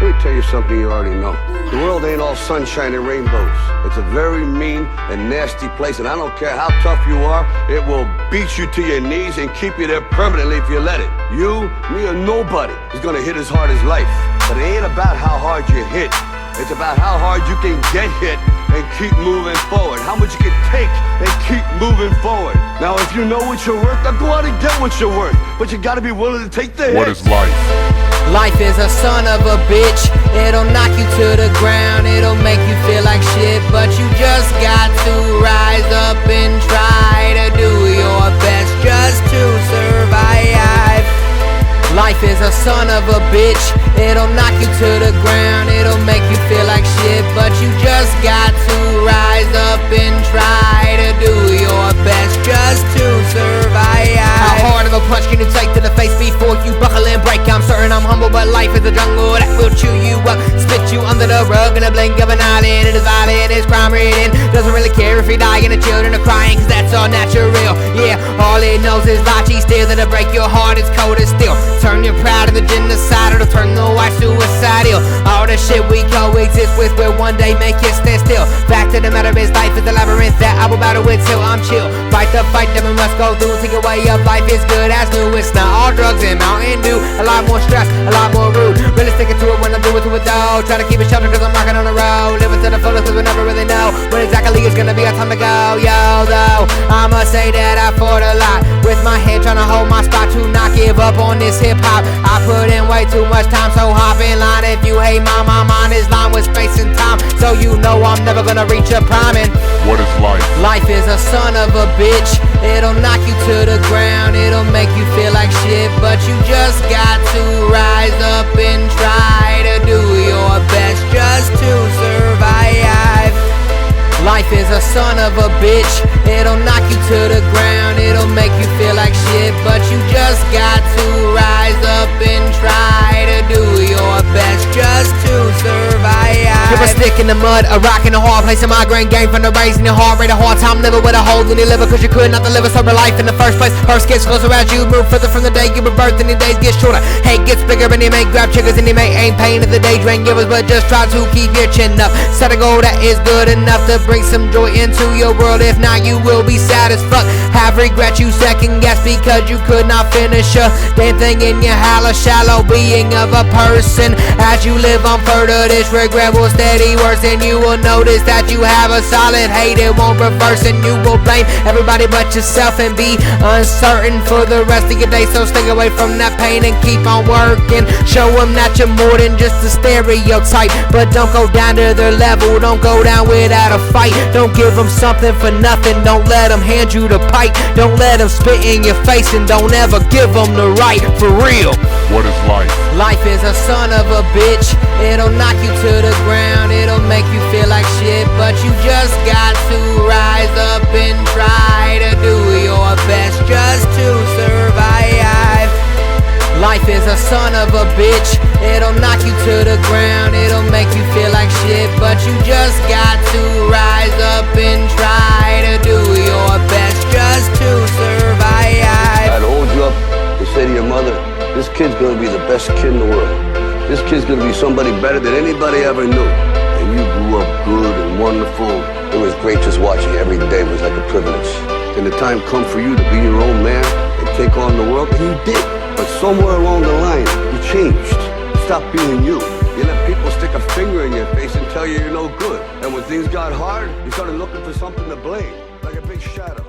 Let me tell you something you already know. The world ain't all sunshine and rainbows. It's a very mean and nasty place, and I don't care how tough you are, it will beat you to your knees and keep you there permanently if you let it. You, me, or nobody is gonna hit as hard as life. But it ain't about how hard you hit. It's about how hard you can get hit and keep moving forward. How much you can take and keep moving forward. Now, if you know what you're worth, now go out and get what you're worth. But you gotta be willing to take the hit. What is life? Life is a son of a bitch. It'll knock you to the ground. It'll make you feel like shit. But you just got to rise up and try to do your best just to survive. Life is a son of a bitch. It'll knock you to the ground. It'll make you feel like shit. But you just got to rise up and try to do your best just to survive. How hard of a punch can you take to the face before you buckle and break? I'm certain I'm humble, but life is a jungle that will chew you up, spit you under the rug in a blink of an eyelid. It is violent, it's crime ridden. Doesn't really care if you die and the children are crying, cause that's all natural. Yeah, all it knows is Lachi still. That'll break your heart, it's cold as steel. Turn you proud of the genocide, or turn the white suicidal. All the shit we coexist with will one day make you stand still. Fact of the matter is life is a labyrinth that I will battle with till I'm chill. Fight the fight that we must go through. Take away of life is good as new. It's not all drugs and Mountain Dew. A lot more stress, a lot more rude. Really sticking to it when I do it to it though. Try to keep it sheltered cause I'm rocking on the road. Living to the fullest cause we never really know when exactly it's gonna be our time to go. Yo though, I must say that I fought a lot with my head trying to hold my spot to not give up on this hip hop. I put in way too much time, so hop in line if you hate my mind is lined with space and time. So you know I'm never gonna reach a prime. And what is life? Life is a son of a bitch. It'll knock you to the ground. It'll make you feel like shit. But you just got to rise up and try to do your best just to survive. Life is a son of a bitch. It'll knock you to the ground. It'll make you feel like shit. But you just got to rise up and try to do your best just to survive. You're a stick in the mud, a rock in the hard place, a migraine game from the raising your heart rate, a hard time living with a hole in your liver cause you could not deliver sober life in the first place. First gets closer as you move further from the day you were birthed and the days get shorter. Hate gets bigger and they may grab triggers and they may aim pain at the day drain givers, but just try to keep your chin up. Set a goal that is good enough to bring some joy into your world. If not, you will be sad as fuck. Have regret, you second guess because you could not finish a damn thing in your hollow, shallow being of a person. As you live on further, this regret will steady worse, and you will notice that you have a solid hate. It won't reverse, and you will blame everybody but yourself and be uncertain for the rest of your day. So stay away from that pain and keep on working. Show them that you're more than just a stereotype, but don't go down to their level. Don't go down without a fight. Don't give them something for nothing. Don't let them hand you the pipe. Don't let them spit in your face, and don't ever give them the right. For real. What is life? Life is a son of a bitch. It'll knock you to the ground. It'll make you feel like shit. But you just got to rise up and try to do your best just to survive. Life is a son of a bitch. It'll knock you to the ground. It'll make you feel like shit. But you just got to rise up and try to do your best just to survive. I'd hold you up to say to your mother, this kid's gonna be the best kid in the world. This kid's gonna be somebody better than anybody ever knew. And you grew up good and wonderful. It was great just watching you every day. It was like a privilege. And the time come for you to be your own man and take on the world, and you did. But somewhere along the line, you changed. You stopped being you. You let people stick a finger in your face and tell you you're no good. And when things got hard, you started looking for something to blame, like a big shadow.